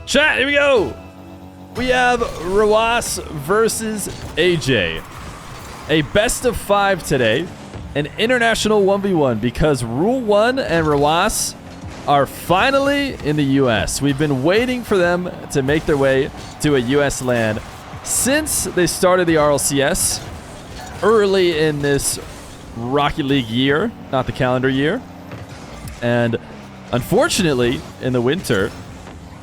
Chat, here we go. We have Rw9 versus AJ. A best of 5 today. An international 1v1 because Rw9 and Rw9 are finally in the US. We've been waiting for them to make their way to a US LAN since they started the RLCS early in this Rocket League year, not the calendar year. And unfortunately, in the winter,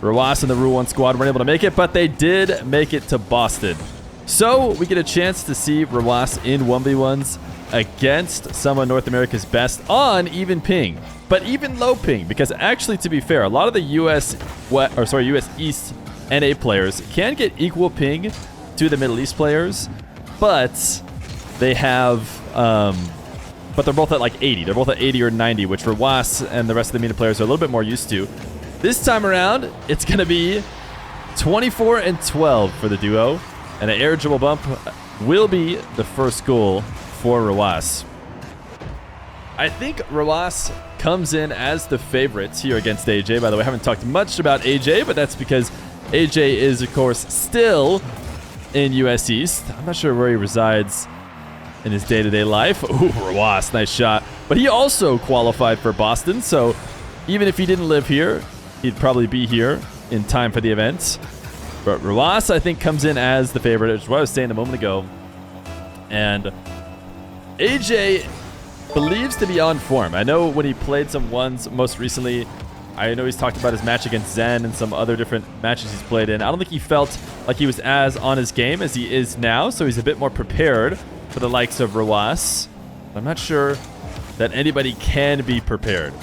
Rw9 and the Rw9 squad weren't able to make it, but they did make it to Boston. So we get a chance to see Rw9 in 1v1s against some of North America's best on even ping, but even low ping, because actually, to be fair, a lot of the US East NA players can get equal ping to the Middle East players, but they have, but they're both at like 80. They're both at 80 or 90, which Rw9 and the rest of the MENA players are a little bit more used to. This time around, it's going to be 24 and 12 for the duo, and an air dribble bump will be the first goal for Rw9. I think Rw9 comes in as the favorites here against AJ. By the way, I haven't talked much about AJ, but that's because AJ is, of course, still in US East. I'm not sure where he resides in his day-to-day life. Ooh, Rw9, nice shot. But he also qualified for Boston, so even if he didn't live here, he'd probably be here in time for the event. But Rw9, I think, comes in as the favorite, which is what I was saying a moment ago. And AJ believes to be on form. I know when he played some ones most recently, I know he's talked about his match against Zen and some other different matches he's played in. I don't think he felt like he was as on his game as he is now, so he's a bit more prepared for the likes of Rw9. I'm not sure that anybody can be prepared.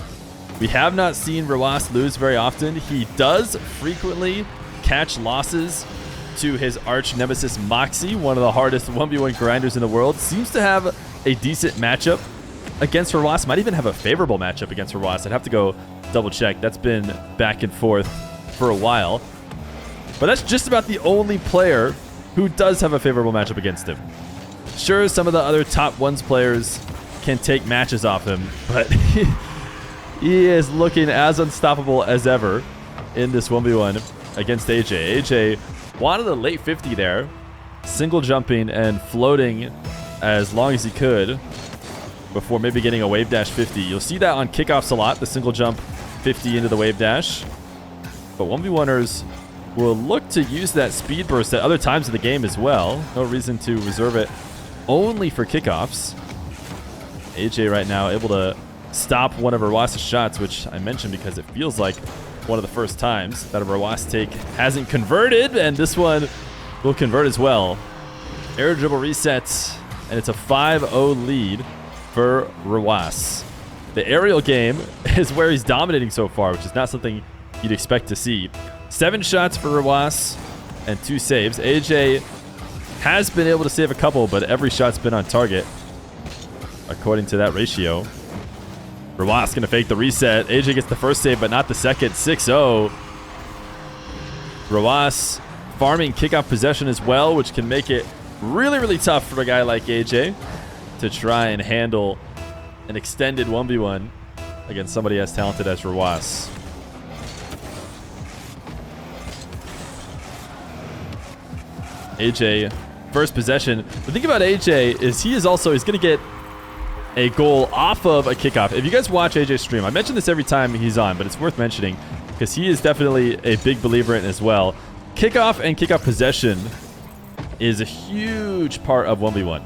We have not seen Rw9 lose very often. He does frequently catch losses to his arch nemesis Moxie, one of the hardest 1v1 grinders in the world. Seems to have a decent matchup against Rw9. Might even have a favorable matchup against Rw9. I'd have to go double check. That's been back and forth for a while. But that's just about the only player who does have a favorable matchup against him. Sure, some of the other top ones players can take matches off him, but he is looking as unstoppable as ever in this 1v1 against AJ. AJ wanted the late 50 there, single jumping and floating as long as he could before maybe getting a wave dash 50. You'll see that on kickoffs a lot, the single jump 50 into the wave dash. But 1v1ers will look to use that speed burst at other times in the game as well. No reason to reserve it only for kickoffs. AJ right now able to stop one of Rw9's shots, which I mentioned because it feels like one of the first times that a Rw9 take hasn't converted, and this one will convert as well. Air dribble resets, and it's a 5-0 lead for Rw9. The aerial game is where he's dominating so far, which is not something you'd expect to see. 7 shots for Rw9 and 2 saves. AJ has been able to save a couple, but every shot's been on target, according to that ratio. Rw9 going to fake the reset. AJ gets the first save, but not the second. 6-0. Rw9 farming kickoff possession as well, which can make it really, really tough for a guy like AJ to try and handle an extended 1v1 against somebody as talented as Rw9. AJ, first possession. The thing about AJ is he's going to get a goal off of a kickoff. If you guys watch AJ's stream, I mention this every time he's on, but it's worth mentioning because he is definitely a big believer in it as well. Kickoff and kickoff possession is a huge part of 1v1.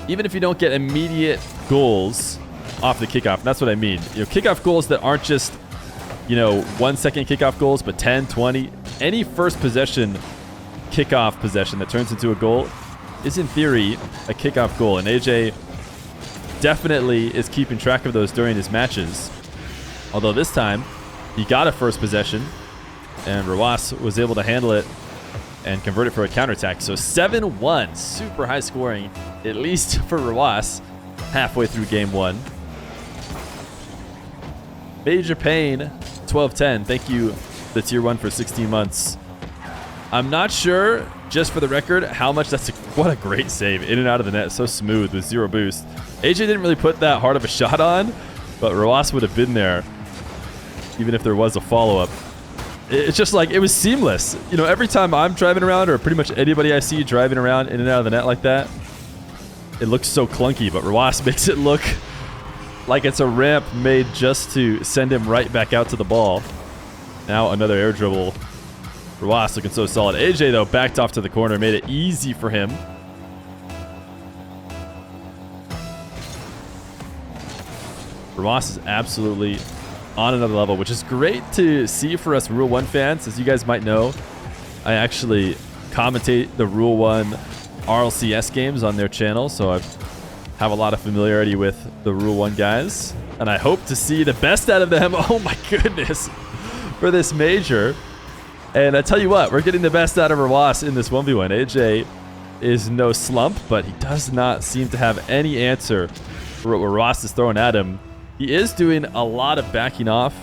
Even if you don't get immediate goals off the kickoff, and that's what I mean. You know, kickoff goals that aren't just, 1 second kickoff goals, but 10, 20. Any first possession kickoff possession that turns into a goal is in theory a kickoff goal, and AJ definitely is keeping track of those during his matches. Although this time he got a first possession and Rw9 was able to handle it and convert it for a counterattack. So 7-1, super high scoring, at least for Rw9 halfway through game 1. Major Pain 1210, thank you the tier 1 for 16 months. I'm not sure, just for the record, how much what a great save. In and out of the net, so smooth with 0 boost. AJ didn't really put that hard of a shot on, but Rw9 would have been there even if there was a follow-up. it's just like, it was seamless. You know, every time I'm driving around, or pretty much anybody I see driving around in and out of the net like that, it looks so clunky, but Rw9 makes it look like it's a ramp made just to send him right back out to the ball. Now another air dribble. Rw9 looking so solid. AJ, though, backed off to the corner, made it easy for him. Rw9 is absolutely on another level, which is great to see for us Rule 1 fans. As you guys might know, I actually commentate the Rule 1 RLCS games on their channel, so I have a lot of familiarity with the Rule 1 guys, and I hope to see the best out of them. Oh my goodness, for this major. And I tell you what, we're getting the best out of Rw9 in this 1v1. AJ is no slump, but he does not seem to have any answer for what Rw9 is throwing at him. He is doing a lot of backing off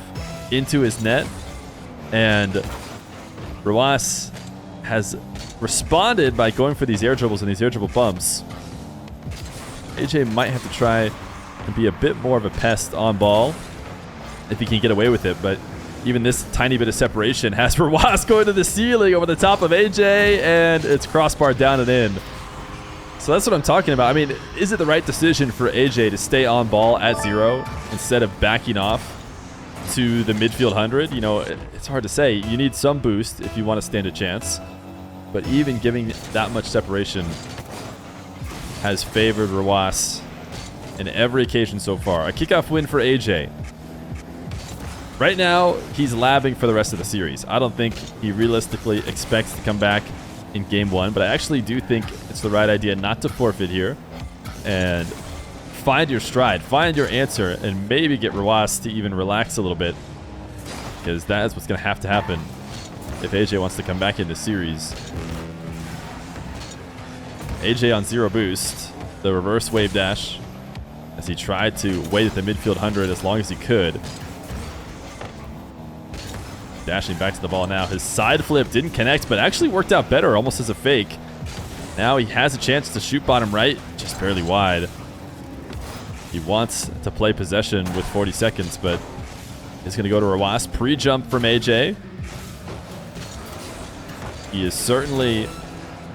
into his net, and Rw9 has responded by going for these air dribbles and these air dribble bumps. AJ might have to try and be a bit more of a pest on ball if he can get away with it, but even this tiny bit of separation has Rw9 going to the ceiling over the top of AJ, and it's crossbar down and in. So that's what I'm talking about. I mean, is it the right decision for AJ to stay on ball at 0 instead of backing off to the midfield 100? You know, it's hard to say. You need some boost if you want to stand a chance. But even giving that much separation has favored Rw9 in every occasion so far. A kickoff win for AJ. Right now, he's labbing for the rest of the series. I don't think he realistically expects to come back in game 1, but I actually do think it's the right idea not to forfeit here and find your stride, find your answer, and maybe get Rw9 to even relax a little bit, because that is what's going to happen if AJ wants to come back in the series. AJ on 0 boost, the reverse wave dash, as he tried to wait at the midfield 100 as long as he could. Dashing back to the ball now. His side flip didn't connect, but actually worked out better, almost as a fake. Now he has a chance to shoot bottom right, just barely wide. He wants to play possession with 40 seconds, but he's going to go to Rw9. Pre-jump from AJ. He is certainly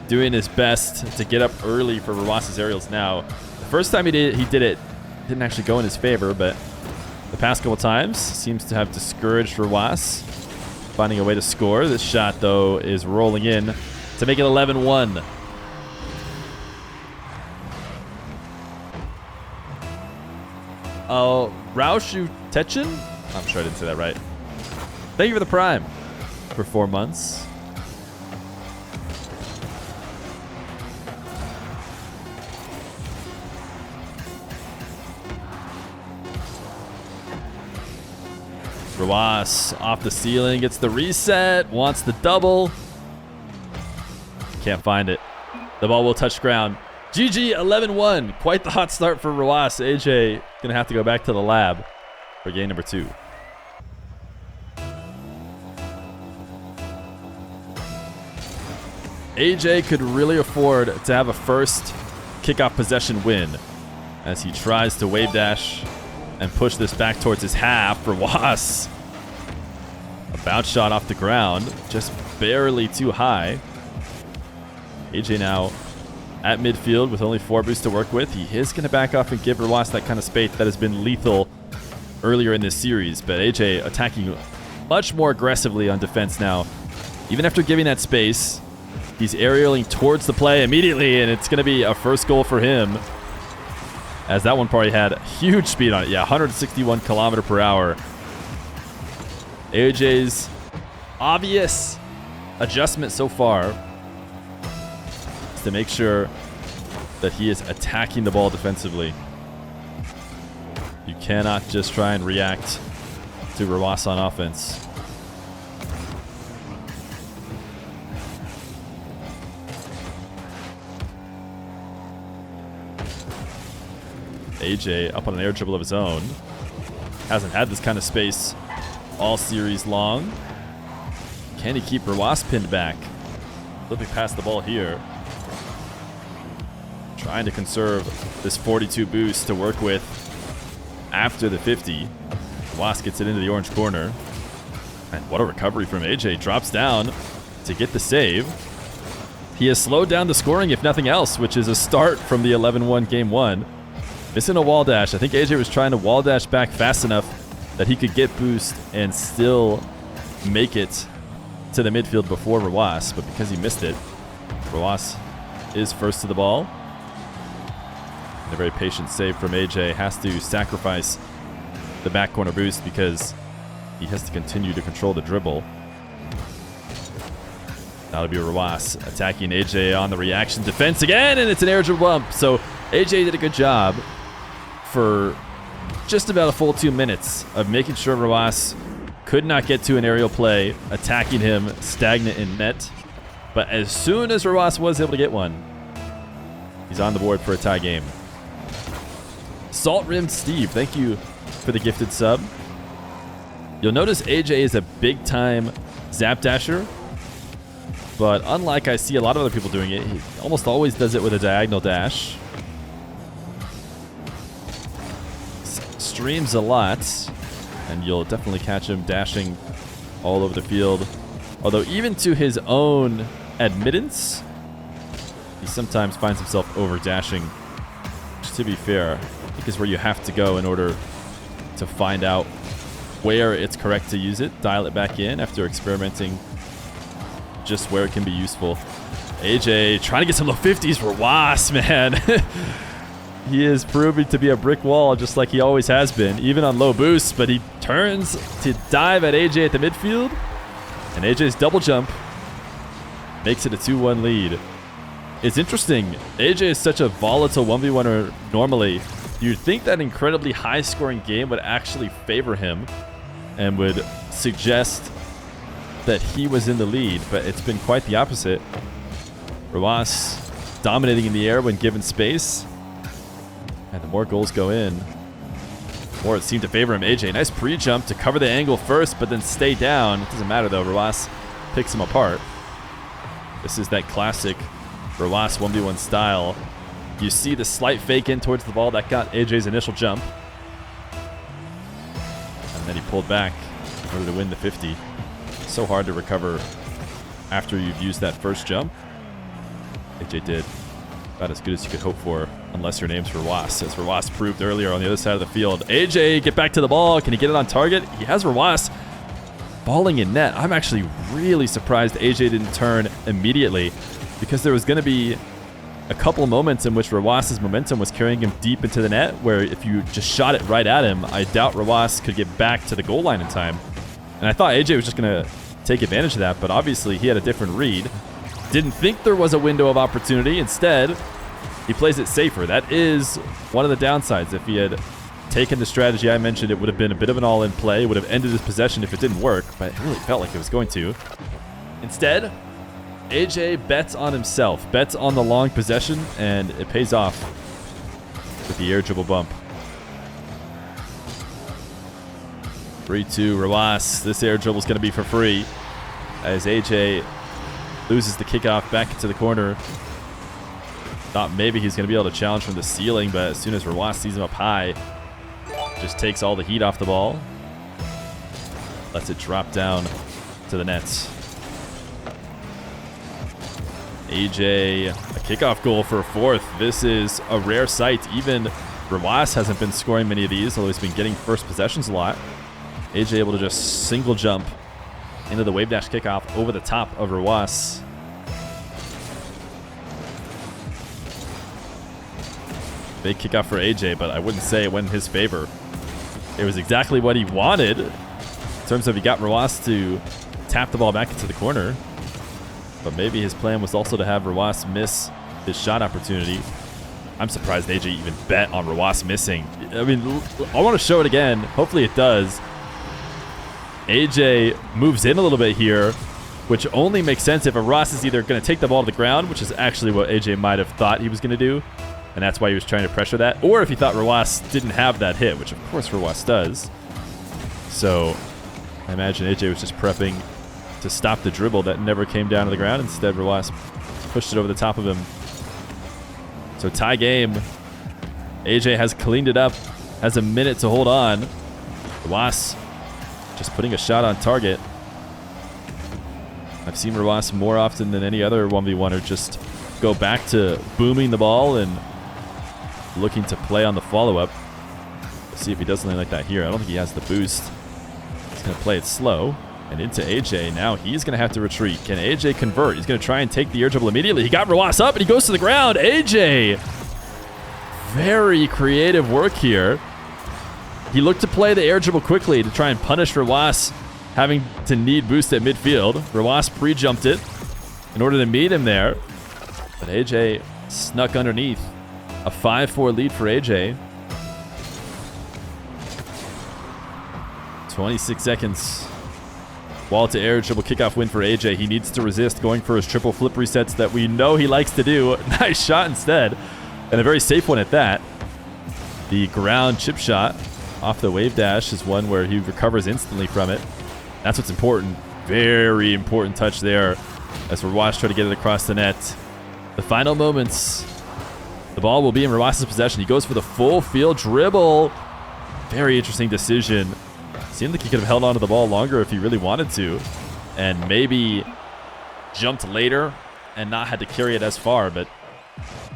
doing his best to get up early for Rw9's aerials now. The first time he did it, didn't actually go in his favor, but the past couple times seems to have discouraged Rw9. Finding a way to score. This shot, though, is rolling in to make it 11-1. Rw9? I'm sure I didn't say that right. Thank you for the Prime for 4 months. Rw9 off the ceiling, gets the reset, wants the double. Can't find it. The ball will touch ground. GG, 11-1. Quite the hot start for Rw9. AJ going to have to go back to the lab for game number 2. AJ could really afford to have a first kickoff possession win as he tries to wave dash and push this back towards his half for Rw9. A bounce shot off the ground, just barely too high. AJ now at midfield with only 4 boosts to work with. He is going to back off and give Rw9 that kind of space that has been lethal earlier in this series. But AJ attacking much more aggressively on defense now. Even after giving that space, he's aerialing towards the play immediately, and it's going to be a first goal for him, as that one probably had huge speed on it. Yeah, 161 kilometer per hour. AJ's obvious adjustment so far is to make sure that he is attacking the ball defensively. You cannot just try and react to Rw9 on offense. AJ up on an air dribble of his own. Hasn't had this kind of space all series long. Can he keep Rw9 pinned back? Flipping past the ball here. Trying to conserve this 42 boost to work with after the 50. Rw9 gets it into the orange corner. And what a recovery from AJ. Drops down to get the save. He has slowed down the scoring, if nothing else, which is a start from the 11-1 game one. Missing a wall dash. I think AJ was trying to wall dash back fast enough that he could get boost and still make it to the midfield before Rw9, but because he missed it, Rw9 is first to the ball. And a very patient save from AJ. Has to sacrifice the back corner boost because he has to continue to control the dribble. That'll be Rw9 attacking AJ on the reaction defense again, and it's an air dribble bump. So AJ did a good job for just about a full 2 minutes of making sure Rw9 could not get to an aerial play, attacking him stagnant in net. But as soon as Rw9 was able to get one, he's on the board for a tie game. Salt Rimmed Steve, thank you for the gifted sub. You'll notice AJ is a big time zap dasher, but unlike I see a lot of other people doing it, he almost always does it with a diagonal dash. Streams a lot, and you'll definitely catch him dashing all over the field. Although even to his own admittance, he sometimes finds himself over dashing, which, to be fair, I think is where you have to go in order to find out where it's correct to use it, dial it back in after experimenting just where it can be useful. AJ trying to get some low 50s for Rw9, man. He is proving to be a brick wall just like he always has been, even on low boosts, but he turns to dive at AJ at the midfield, and AJ's double jump makes it a 2-1 lead. It's interesting. AJ is such a volatile 1v1er normally. You'd think that incredibly high-scoring game would actually favor him and would suggest that he was in the lead, but it's been quite the opposite. Rw9 dominating in the air when given space. And the more goals go in, the more it seemed to favor him. AJ, nice pre-jump to cover the angle first, but then stay down. It doesn't matter, though. Rw9 picks him apart. This is that classic Rw9 1v1 style. You see the slight fake in towards the ball that got AJ's initial jump. And then he pulled back in order to win the 50. So hard to recover after you've used that first jump. AJ did about as good as you could hope for, unless your name's Rw9, as Rw9 proved earlier on the other side of the field. AJ, get back to the ball. Can he get it on target? He has Rw9 balling in net. I'm actually really surprised AJ didn't turn immediately, because there was going to be a couple of moments in which Rw9's momentum was carrying him deep into the net, where if you just shot it right at him, I doubt Rw9 could get back to the goal line in time. And I thought AJ was just going to take advantage of that, but obviously he had a different read. Didn't think there was a window of opportunity. Instead, he plays it safer. That is one of the downsides. If he had taken the strategy I mentioned, it would have been a bit of an all-in play. It would have ended his possession if it didn't work, but it really felt like it was going to. Instead, AJ bets on himself, bets on the long possession, and it pays off with the air dribble bump. 3-2 Rw9. This air dribble is going to be for free as AJ loses the kickoff back into the corner. Thought maybe he's going to be able to challenge from the ceiling, but as soon as Rw9 sees him up high, just takes all the heat off the ball. Lets it drop down to the nets. AJ, a kickoff goal for a fourth. This is a rare sight. Even Rw9 hasn't been scoring many of these, although he's been getting first possessions a lot. AJ able to just single jump into the wave dash kickoff over the top of Rw9. Big kickoff for AJ, but I wouldn't say it went in his favor. It was exactly what he wanted in terms of he got Rw9 to tap the ball back into the corner. But maybe his plan was also to have Rw9 miss his shot opportunity. I'm surprised AJ even bet on Rw9 missing. I mean, I want to show it again. Hopefully it does. AJ moves in a little bit here, which only makes sense if Rw9 is either going to take the ball to the ground, which is actually what AJ might have thought he was going to do, and that's why he was trying to pressure that, or if he thought Rw9 didn't have that hit, which of course Rw9 does. So I imagine AJ was just prepping to stop the dribble that never came down to the ground. Instead, Rw9 pushed it over the top of him. So tie game. AJ has cleaned it up, has a minute to hold on. Rw9 just putting a shot on target. I've seen Rw9 more often than any other 1v1er just go back to booming the ball and looking to play on the follow-up. Let's see if he does something like that here. I don't think he has the boost. He's going to play it slow. And into AJ. Now he's going to have to retreat. Can AJ convert? He's going to try and take the air dribble immediately. He got Rw9 up and he goes to the ground. AJ! Very creative work here. He looked to play the air dribble quickly to try and punish Rw9 having to need boost at midfield. Rw9 pre-jumped it in order to meet him there. But AJ snuck underneath. A 5-4 lead for AJ. 26 seconds. Wall to air dribble kickoff win for AJ. He needs to resist going for his triple flip resets that we know he likes to do. Nice shot instead. And a very safe one at that. The ground chip shot off the wave dash is one where he recovers instantly from it. That's what's important. Very important touch there as Rw9 try to get it across the net. The final moments. The ball will be in Rw9's possession. He goes for the full field dribble. Very interesting decision. Seemed like he could have held on to the ball longer if he really wanted to. And maybe jumped later and not had to carry it as far. But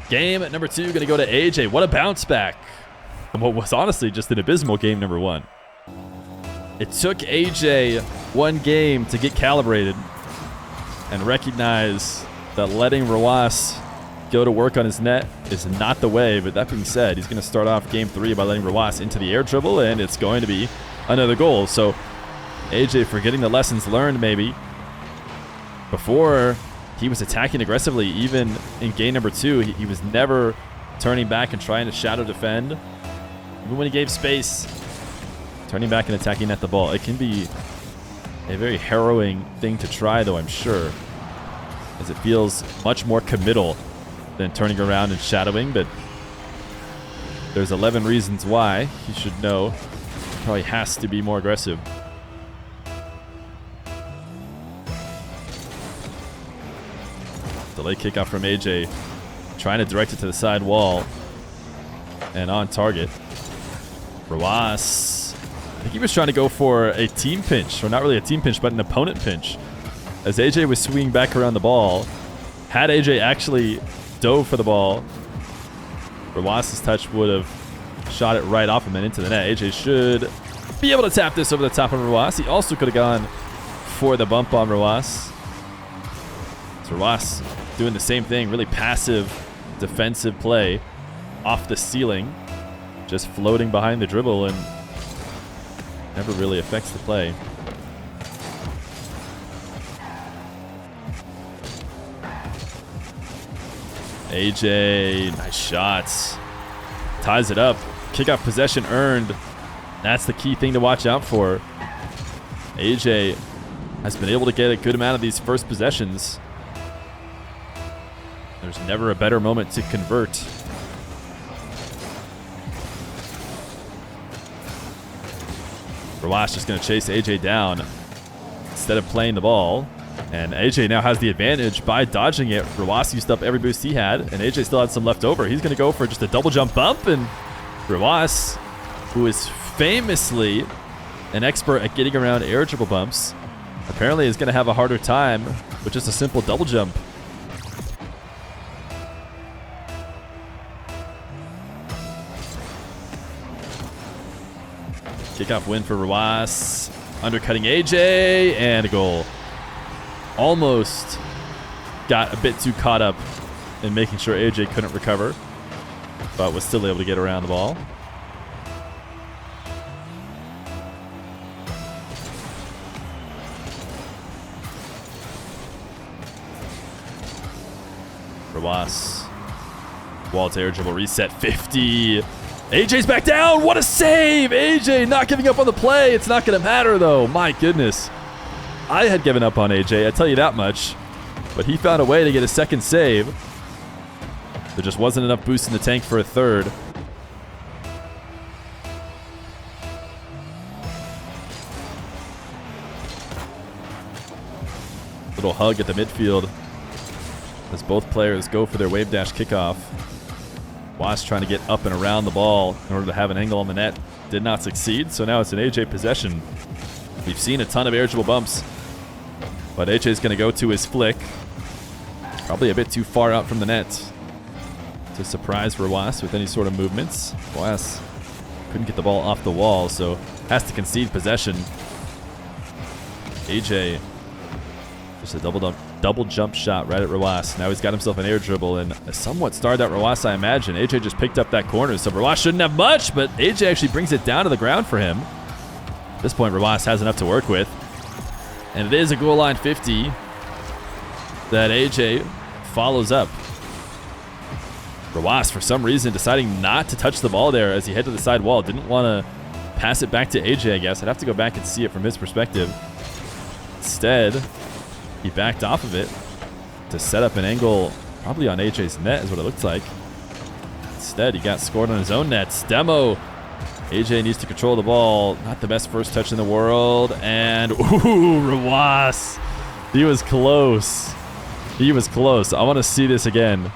game number 2 going to go to AJ. What a bounce back from what was honestly just an abysmal game number 1. It took AJ one game to get calibrated and recognize that letting Rw9 go to work on his net is not the way. But that being said, he's going to start off game 3 by letting Rw9 into the air dribble, and it's going to be another goal. So AJ forgetting the lessons learned maybe. Before, he was attacking aggressively. Even in game number 2, he was never turning back and trying to shadow defend. Even when he gave space, turning back and attacking at the ball. It can be a very harrowing thing to try, though, I'm sure, as it feels much more committal than turning around and shadowing. But there's 11 reasons why he should know. Probably has to be more aggressive. Delay kickoff from AJ. Trying to direct it to the side wall. And on target. Rw9. I think he was trying to go for a team pinch. Or not really a team pinch, but an opponent pinch. As AJ was swinging back around the ball. Had AJ actually dove for the ball, Rw9's touch would have shot it right off him and into the net. AJ should be able to tap this over the top of Rw9. He also could have gone for the bump on Rw9. So Rw9 doing the same thing. Really passive defensive play off the ceiling. Just floating behind the dribble and never really affects the play. AJ, nice shots. Ties it up. Kickoff possession earned. That's the key thing to watch out for. AJ has been able to get a good amount of these first possessions. There's never a better moment to convert. Rw9 just going to chase AJ down instead of playing the ball. And AJ now has the advantage by dodging it. Rw9 used up every boost he had, and AJ still had some left over. He's going to go for just a double jump bump, and Rw9, who is famously an expert at getting around air dribble bumps, apparently is going to have a harder time with just a simple double jump. Kickoff win for Rw9. Undercutting AJ, and a goal. Almost got a bit too caught up in making sure AJ couldn't recover, but was still able to get around the ball. Rw9. Wall to air dribble reset 50. AJ's back down. What a save. AJ not giving up on the play. It's not going to matter, though. My goodness. I had given up on AJ, I tell you that much. But he found a way to get a second save. There just wasn't enough boost in the tank for a third. Little hug at the midfield as both players go for their wave dash kickoff. Rw9 trying to get up and around the ball in order to have an angle on the net. Did not succeed, so now it's an AJ possession. We've seen a ton of air dribble bumps But AJ's going to go to his flick. Probably a bit too far out from the net to surprise Rw9 with any sort of movements. Rw9 couldn't get the ball off the wall, so has to concede possession. AJ, just a double jump shot right at Rw9. Now he's got himself an air dribble and somewhat starred out Rw9, I imagine. AJ just picked up that corner, so Rw9 shouldn't have much, but AJ actually brings it down to the ground for him. At this point, Rw9 has enough to work with. And it is a goal line 50 that AJ follows up. Rw9, for some reason, deciding not to touch the ball there as he headed to the side wall. Didn't want to pass it back to AJ, I guess. I'd have to go back and see it from his perspective. Instead, he backed off of it to set up an angle probably on AJ's net is what it looked like. Instead, he got scored on his own nets. Demo. AJ needs to control the ball. Not the best first touch in the world. And, ooh, Rw9. He was close. He was close. I want to see this again.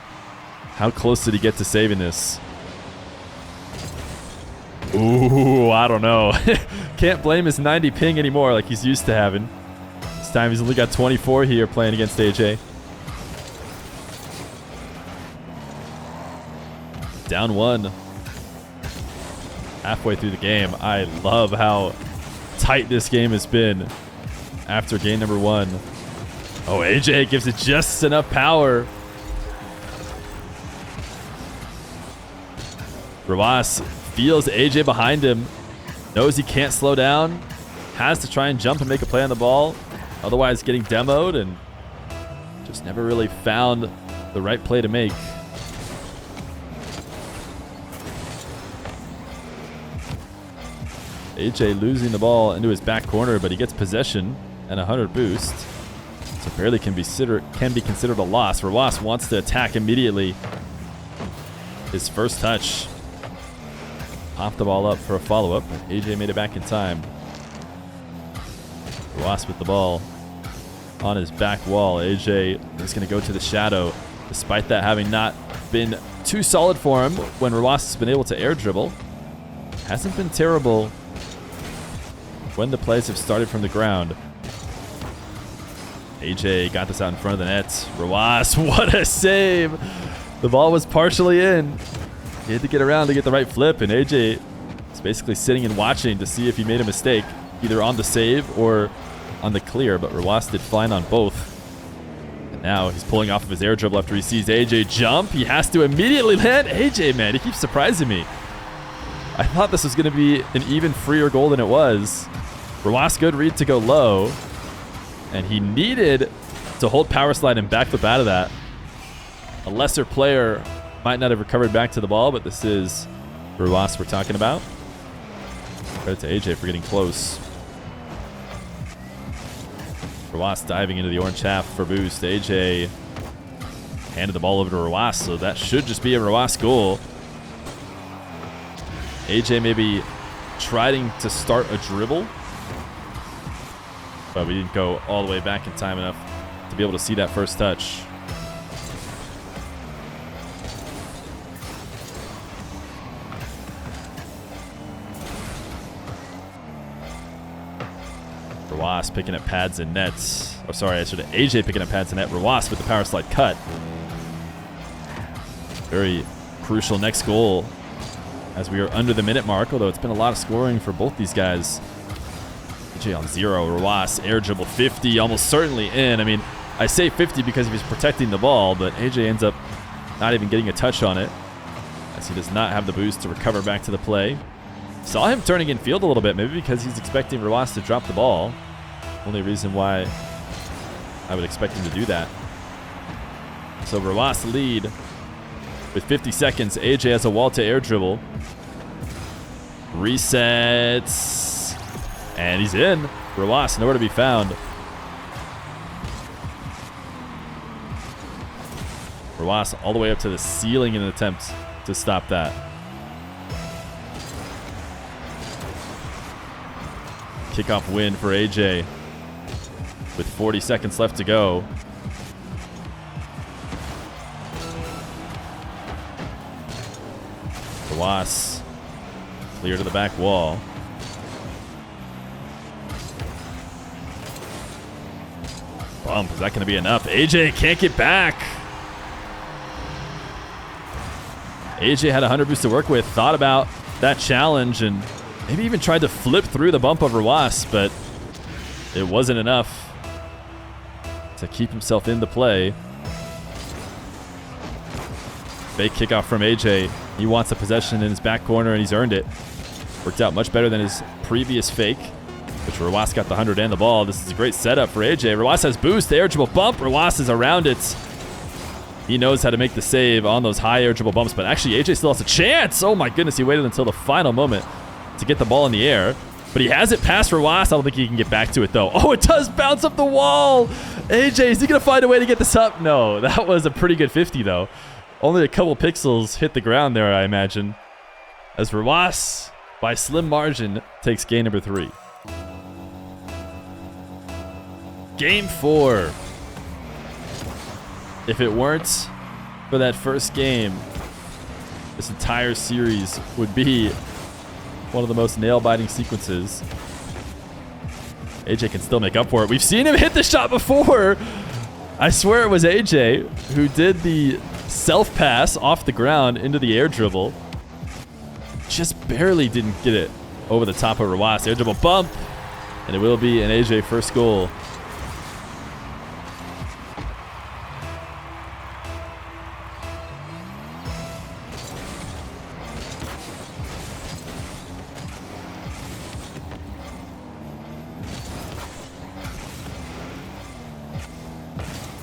How close did he get to saving this? Ooh, I don't know. Can't blame his 90 ping anymore like he's used to having. This time he's only got 24 here playing against AJ. Down 1. Halfway through the game. I love how tight this game has been after game number 1. Oh, AJ gives it just enough power. Rw9 feels AJ behind him. Knows he can't slow down. Has to try and jump and make a play on the ball. Otherwise getting demoed and just never really found the right play to make. AJ losing the ball into his back corner, but he gets possession and a 100 boost. So barely can be considered a loss. Rw9 wants to attack immediately. His first touch. Popped the ball up for a follow-up, but AJ made it back in time. Rw9 with the ball on his back wall. AJ is going to go to the shadow, despite that having not been too solid for him when Rw9 has been able to air dribble. Hasn't been terrible when the plays have started from the ground. AJ got this out in front of the net. Rw9, what a save! The ball was partially in. He had to get around to get the right flip, and AJ is basically sitting and watching to see if he made a mistake, either on the save or on the clear, but Rw9 did fine on both. And now he's pulling off of his air dribble after he sees AJ jump. He has to immediately land. AJ, man, he keeps surprising me. I thought this was going to be an even freer goal than it was. Rw9 good read to go low, and he needed to hold power slide and backflip out of that. A lesser player might not have recovered back to the ball, but this is Rw9 we're talking about. Credit to AJ for getting close. Rw9 diving into the orange half for boost. AJ handed the ball over to Rw9, so that should just be a Rw9 goal. AJ maybe trying to start a dribble, but we didn't go all the way back in time enough to be able to see that first touch. Rw9 picking up pads and nets. Oh, sorry, I should have AJ picking up pads and net. Rw9 with the power slide cut. Very crucial next goal as we are under the minute mark, although it's been a lot of scoring for both these guys. AJ on 0. Rw9 air dribble 50, almost certainly in. I mean, I say 50 because he was protecting the ball, but AJ ends up not even getting a touch on it as he does not have the boost to recover back to the play. Saw him turning in field a little bit, maybe because he's expecting Rw9 to drop the ball. Only reason why I would expect him to do that. So Rw9 lead with 50 seconds. AJ has a wall to air dribble. Resets. And he's in. Rw9 nowhere to be found. Rw9 all the way up to the ceiling in an attempt to stop that. Kickoff win for AJ with 40 seconds left to go. Rw9 clear to the back wall. bump. Is that going to be enough? AJ can't get back. AJ had 100 boost to work with, thought about that challenge, and maybe even tried to flip through the bump of Rw9, but it wasn't enough to keep himself in the play. Fake kickoff from AJ. He wants a possession in his back corner, and he's earned it. Worked out much better than his previous fake, which Rw9 got the 100 and the ball. This is a great setup for AJ. Rw9 has boost, the air dribble bump. Rw9 is around it. He knows how to make the save on those high air dribble bumps, but actually AJ still has a chance. Oh my goodness, he waited until the final moment to get the ball in the air. But he has it past Rw9. I don't think he can get back to it though. Oh, it does bounce up the wall. AJ, is he gonna find a way to get this up? No, that was a pretty good 50 though. Only a couple pixels hit the ground there, I imagine. As Rw9, by slim margin, takes game number 3. Game 4. If it weren't for that first game, this entire series would be one of the most nail-biting sequences. AJ can still make up for it. We've seen him hit the shot before. I swear it was AJ who did the self-pass off the ground into the air dribble. Just barely didn't get it over the top of Rw9. Air dribble bump, and it will be an AJ first goal.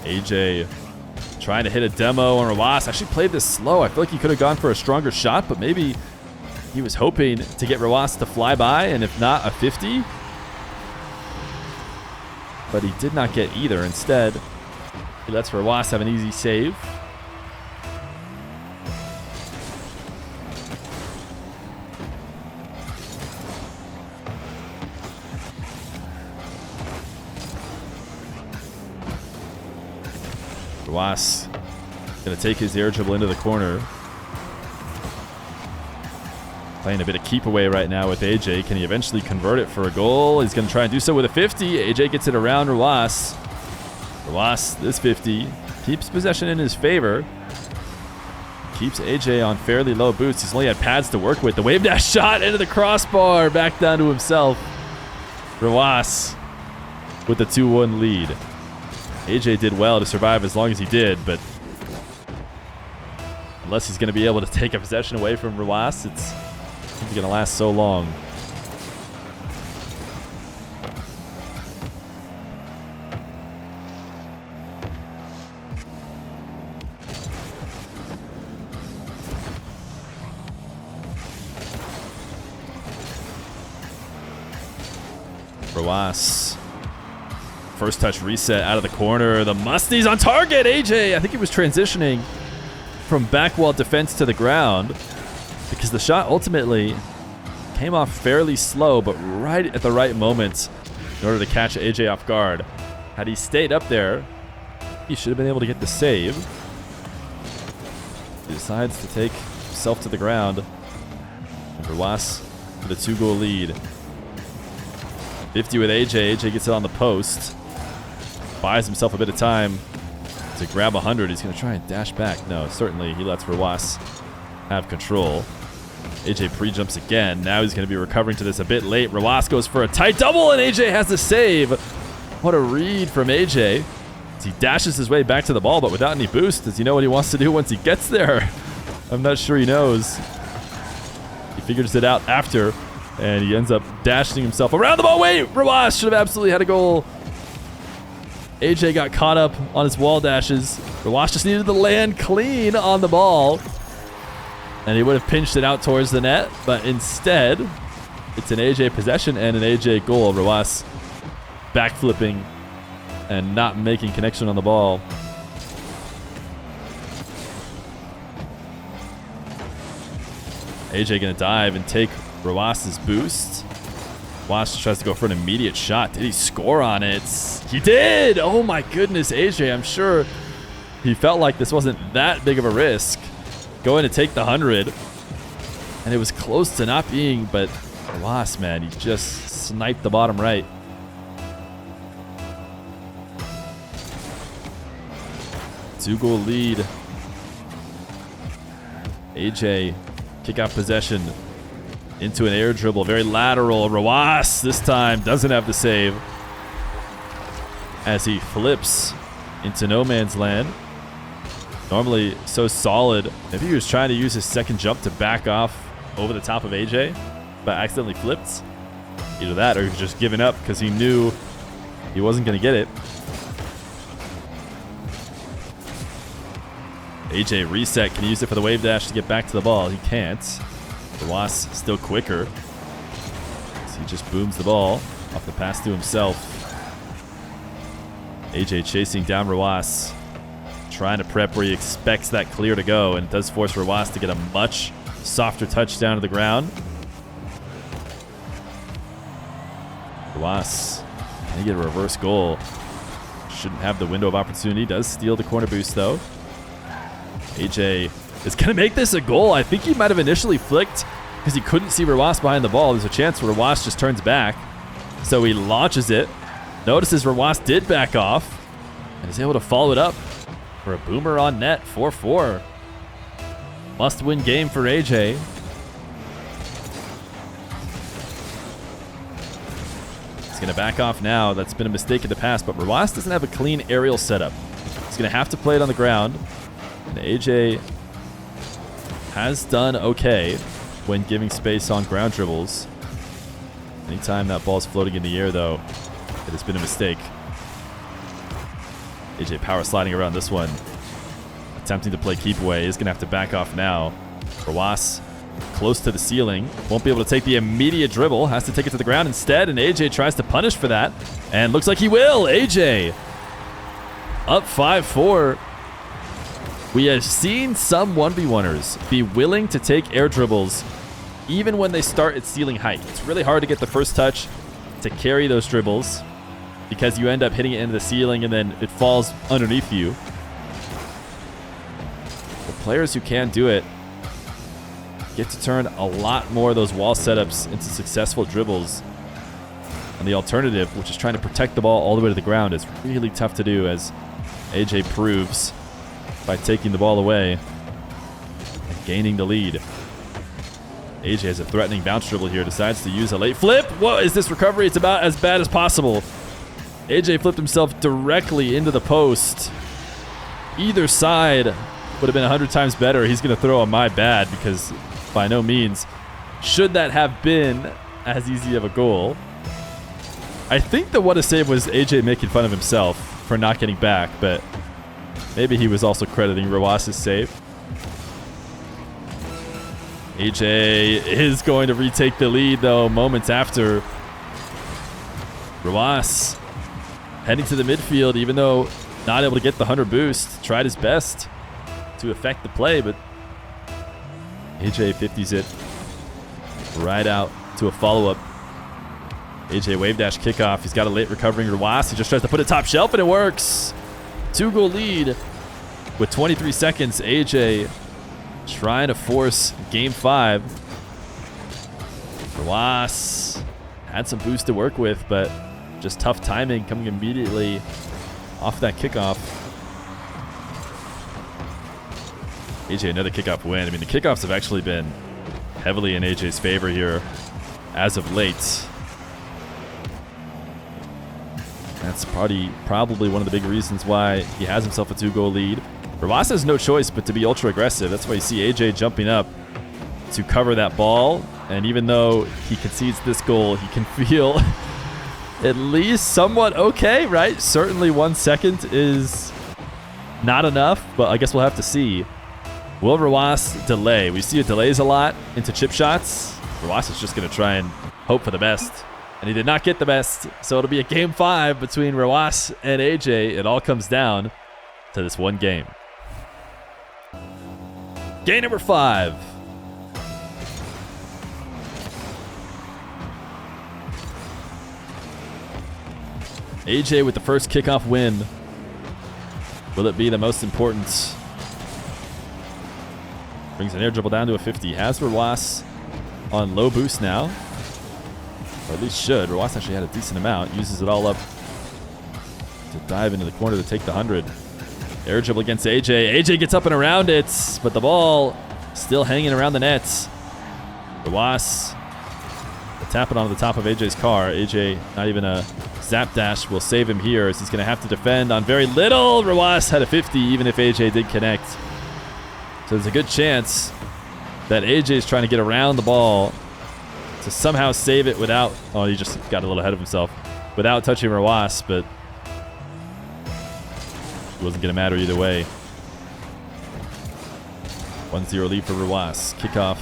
AJ trying to hit a demo on Rw9. Actually played this slow. I feel like he could have gone for a stronger shot, but maybe he was hoping to get Rw9 to fly by, and if not, a 50. But he did not get either. Instead, he lets Rw9 have an easy save. Rw9 gonna take his air dribble into the corner. Playing a bit of keep away right now with AJ. Can he eventually convert it for a goal? He's gonna try and do so with a 50. AJ gets it around Rw9. Rw9, this 50, keeps possession in his favor. Keeps AJ on fairly low boots. He's only had pads to work with. The wave dash shot into the crossbar. Back down to himself. Rw9 with the 2-1 lead. AJ did well to survive as long as he did, but unless he's going to be able to take a possession away from Rw9, it's going to last so long. Rw9. First touch reset out of the corner. The Musty's on target. AJ, I think he was transitioning from back wall defense to the ground because the shot ultimately came off fairly slow, but right at the right moment in order to catch AJ off guard. Had he stayed up there, he should have been able to get the save. He decides to take himself to the ground. And Rw9 for the 2-goal lead. 50 with AJ. AJ gets it on the post. Buys himself a bit of time to grab 100. He's going to try and dash back. No, certainly he lets Rw9 have control. AJ pre-jumps again. Now he's going to be recovering to this a bit late. Rw9 goes for a tight double, and AJ has the save. What a read from AJ. As he dashes his way back to the ball, but without any boost. Does he know what he wants to do once he gets there? I'm not sure he knows. He figures it out after, and he ends up dashing himself around the ball. Wait, Rw9 should have absolutely had a goal. AJ got caught up on his wall dashes. Rw9 just needed to land clean on the ball, and he would have pinched it out towards the net, but instead, it's an AJ possession and an AJ goal. Rw9 backflipping and not making connection on the ball. AJ gonna dive and take Rw9's boost. Rw9 tries to go for an immediate shot. Did he score on it? He did! Oh my goodness, AJ, I'm sure he felt like this wasn't that big of a risk. Going to take the 100. And it was close to not being, but Rw9, man, he just sniped the bottom right. 2-goal lead. AJ, kick out possession into an air dribble. Very lateral. Rw9 this time doesn't have the save as he flips into no man's land. Normally so solid. Maybe he was trying to use his second jump to back off over the top of AJ, but accidentally flipped. Either that or he was just giving up because he knew he wasn't going to get it. AJ reset. Can he use it for the wave dash to get back to the ball? He can't. Rw9 still quicker. So he just booms the ball off the pass to himself. AJ chasing down Rw9. Trying to prep where he expects that clear to go, and it does force Rw9 to get a much softer touchdown to the ground. Rw9, can he get a reverse goal? Shouldn't have the window of opportunity. Does steal the corner boost, though. AJ is going to make this a goal. I think he might have initially flicked because he couldn't see Rw9 behind the ball. There's a chance where Rw9 just turns back. So he launches it. Notices Rw9 did back off and is able to follow it up for a boomer on net. 4-4. Must-win game for AJ. He's going to back off now. That's been a mistake in the past, but Rw9 doesn't have a clean aerial setup. He's going to have to play it on the ground. And AJ has done okay when giving space on ground dribbles. Anytime that ball's floating in the air, though, it has been a mistake. AJ power sliding around this one. Attempting to play keep away. He's going to have to back off now. Rw9 close to the ceiling. Won't be able to take the immediate dribble. Has to take it to the ground instead, and AJ tries to punish for that. And looks like he will. AJ up 5-4. We have seen some 1v1ers be willing to take air dribbles even when they start at ceiling height. It's really hard to get the first touch to carry those dribbles because you end up hitting it into the ceiling and then it falls underneath you. The players who can do it get to turn a lot more of those wall setups into successful dribbles. And the alternative, which is trying to protect the ball all the way to the ground, is really tough to do, as AJ proves by taking the ball away and gaining the lead. AJ has a threatening bounce dribble here, decides to use a late flip. What is this recovery? It's about as bad as possible. AJ flipped himself directly into the post. Either side would have been 100 times better. He's going to throw a my bad because by no means should that have been as easy of a goal. I think the what a save was AJ making fun of himself for not getting back, but maybe he was also crediting Rw9's save. AJ is going to retake the lead, though, moments after. Rw9 heading to the midfield, even though not able to get the 100 boost. Tried his best to affect the play, but AJ 50s it right out to a follow-up. AJ wave dash kickoff. He's got a late recovering Rw9. He just tries to put it top shelf, and it works. 2-goal lead with 23 seconds. AJ trying to force game 5. Rw9 had some boost to work with, but just tough timing coming immediately off that kickoff. AJ, another kickoff win. I mean, the kickoffs have actually been heavily in AJ's favor here as of late. That's probably one of the big reasons why he has himself a 2-goal lead. Rw9 has no choice but to be ultra aggressive. That's why you see AJ jumping up to cover that ball. And even though he concedes this goal, he can feel at least somewhat okay, right? Certainly 1 second is not enough, but I guess we'll have to see. Will Rw9 delay? We see it delays a lot into chip shots. Rw9 is just going to try and hope for the best. And he did not get the best. So it'll be a game 5 between Rw9 and AJ. It all comes down to this one game. Game number 5. AJ with the first kickoff win. Will it be the most important? Brings an air dribble down to a 50. Has Rw9 on low boost now. Or at least should. Rw9 actually had a decent amount. Uses it all up to dive into the corner to take the 100. Air dribble against AJ. AJ gets up and around it, but the ball still hanging around the nets. Rawas tapping onto the top of AJ's car. AJ, not even a zap dash will save him here, as he's going to have to defend on very little. Rawas had a 50, even if AJ did connect. So there's a good chance that AJ is trying to get around the ball to somehow save it without... Oh, he just got a little ahead of himself. Without touching Rawas, but it wasn't going to matter either way. 1-0 lead for Rawas. Kickoff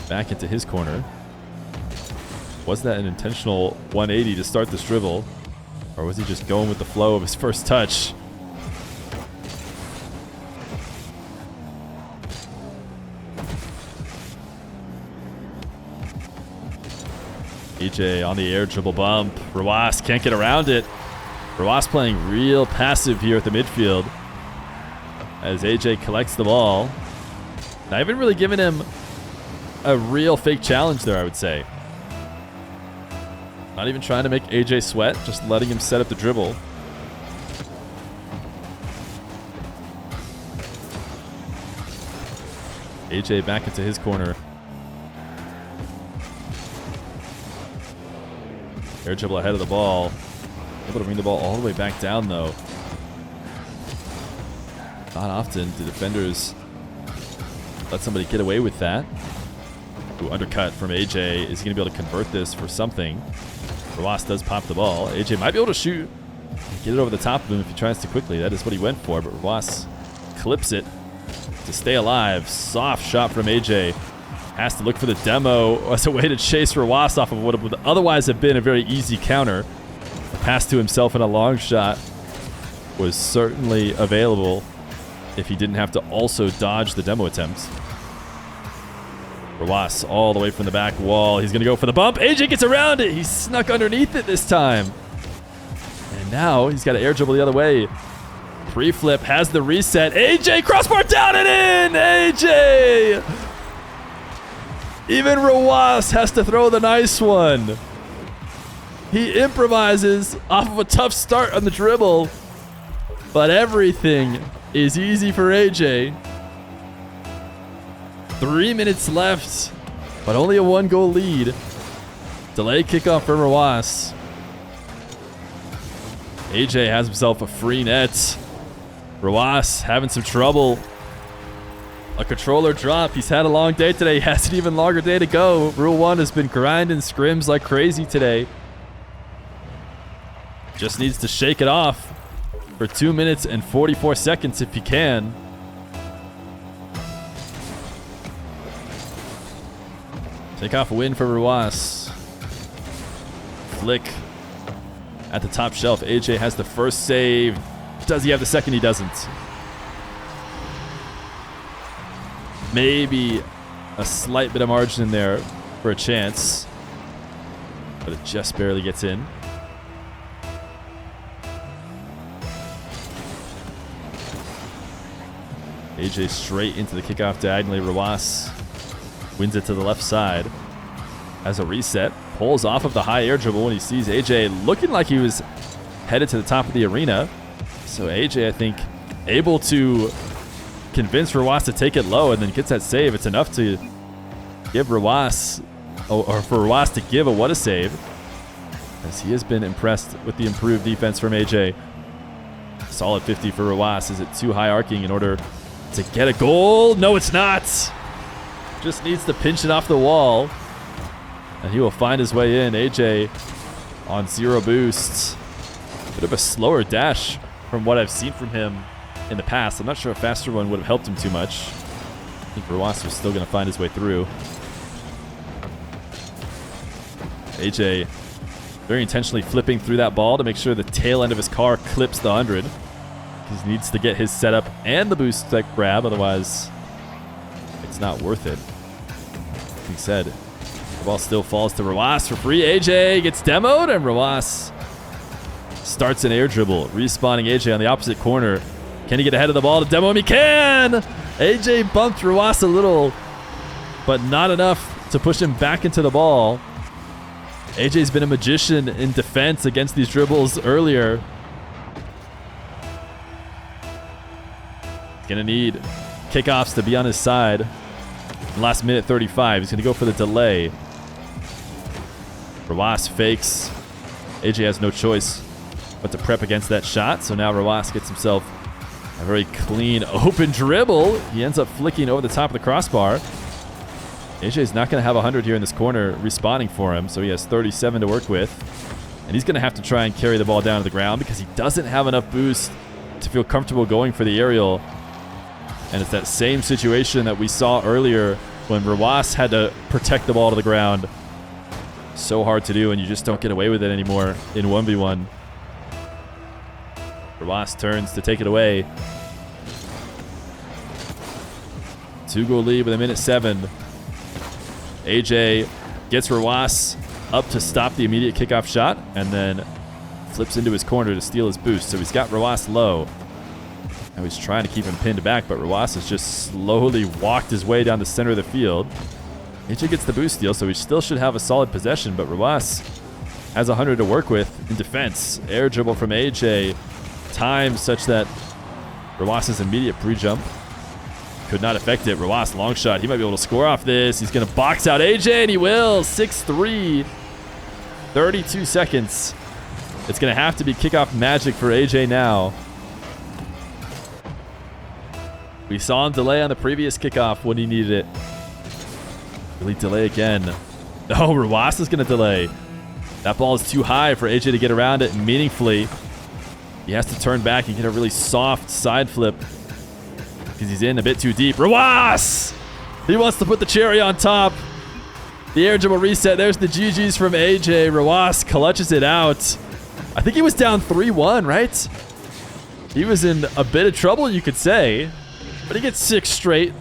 back into his corner. Was that an intentional 180 to start this dribble? Or was he just going with the flow of his first touch? AJ on the air dribble bump. Rawas can't get around it. Rawas playing real passive here at the midfield as AJ collects the ball. Not even really giving him a real fake challenge there, I would say. Not even trying to make AJ sweat, just letting him set up the dribble. AJ back into his corner. Air dribble ahead of the ball. Able to bring the ball all the way back down, though. Not often do defenders let somebody get away with that. Ooh, undercut from AJ. Is he going to be able to convert this for something? Rawas does pop the ball. AJ might be able to shoot. Get it over the top of him if he tries to quickly. That is what he went for, but Rawas clips it to stay alive. Soft shot from AJ. Has to look for the demo as a way to chase Rawas off of what would otherwise have been a very easy counter. A pass to himself and a long shot was certainly available if he didn't have to also dodge the demo attempt. Rawas all the way from the back wall. He's going to go for the bump. AJ gets around it. He snuck underneath it this time. And now he's got to air dribble the other way. Pre-flip has the reset. AJ crossbar down and in. AJ! Even Rawas has to throw the nice one. He improvises off of a tough start on the dribble, but everything is easy for AJ. 3 minutes left, but only a 1-goal lead. Delayed kickoff for Rawas. AJ has himself a free net. Rawas having some trouble. A controller drop. He's had a long day today. He has an even longer day to go. Rule 1 has been grinding scrims like crazy today. Just needs to shake it off for 2 minutes and 44 seconds if he can. Take off a win for Rawas. Flick at the top shelf. AJ has the first save. Does he have the second? He doesn't. Maybe a slight bit of margin in there for a chance, but it just barely gets in. AJ straight into the kickoff diagonally. Rawas wins it to the left side. Has a reset. Pulls off of the high air dribble when he sees AJ looking like he was headed to the top of the arena. So AJ, I think, able to convince Rawas to take it low and then gets that save. It's enough to give Rawas, or for Rawas to give a what a save, as he has been impressed with the improved defense from AJ. Solid 50 for Rawas. Is it too high arcing in order to get a goal? No, it's not. Just needs to pinch it off the wall, and he will find his way in. AJ on 0 boosts. Bit of a slower dash from what I've seen from him in the past. I'm not sure a faster one would have helped him too much. I think Rawas was still going to find his way through. AJ very intentionally flipping through that ball to make sure the tail end of his car clips the 100. He needs to get his setup and the boost that grab, otherwise it's not worth it. Like he said, the ball still falls to Rawas for free. AJ gets demoed, and Rawas starts an air dribble, respawning AJ on the opposite corner. Can he get ahead of the ball to demo him? He can! AJ bumped Rawas a little, but not enough to push him back into the ball. AJ's been a magician in defense against these dribbles earlier. Gonna need kickoffs to be on his side. Last minute 35. He's gonna go for the delay. Rw9 fakes. AJ has no choice but to prep against that shot. So now Rw9 gets himself a very clean open dribble. He ends up flicking over the top of the crossbar. AJ's not going to have 100 here in this corner respawning for him, so he has 37 to work with. And he's going to have to try and carry the ball down to the ground because he doesn't have enough boost to feel comfortable going for the aerial. And it's that same situation that we saw earlier when Rw9 had to protect the ball to the ground. So hard to do, and you just don't get away with it anymore in 1v1. Rw9 turns to take it away. 2-goal lead with a minute 7. AJ gets Rw9 up to stop the immediate kickoff shot and then flips into his corner to steal his boost. So he's got Rw9 low. Now he's trying to keep him pinned back, but Rw9 has just slowly walked his way down the center of the field. AJ gets the boost steal, so he still should have a solid possession, but Rw9 has 100 to work with in defense. Air dribble from AJ. Time such that Rw9's immediate pre-jump could not affect it. Rw9 long shot. He might be able to score off this. He's going to box out AJ, and he will. 6-3. 32 seconds. It's going to have to be kickoff magic for AJ now. We saw him delay on the previous kickoff when he needed it. Will he delay again? No, Rw9 is going to delay. That ball is too high for AJ to get around it meaningfully. He has to turn back and get a really soft side flip because he's in a bit too deep. Rw9! He wants to put the cherry on top. The air dribble reset. There's the GGs from AJ. Rw9 clutches it out. I think he was down 3-1, right? He was in a bit of trouble, you could say. But he gets 6 straight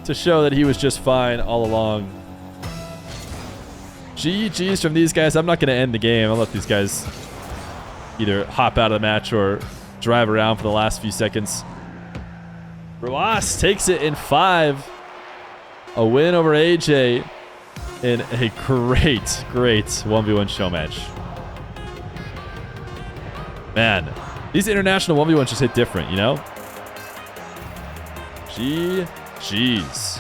to show that he was just fine all along. GGs from these guys. I'm not going to end the game. I'll let these guys either hop out of the match or drive around for the last few seconds. Rw9 takes it in 5. A win over AJ in a great 1v1 show match. Man, these international 1v1s just hit different, you know? GG's.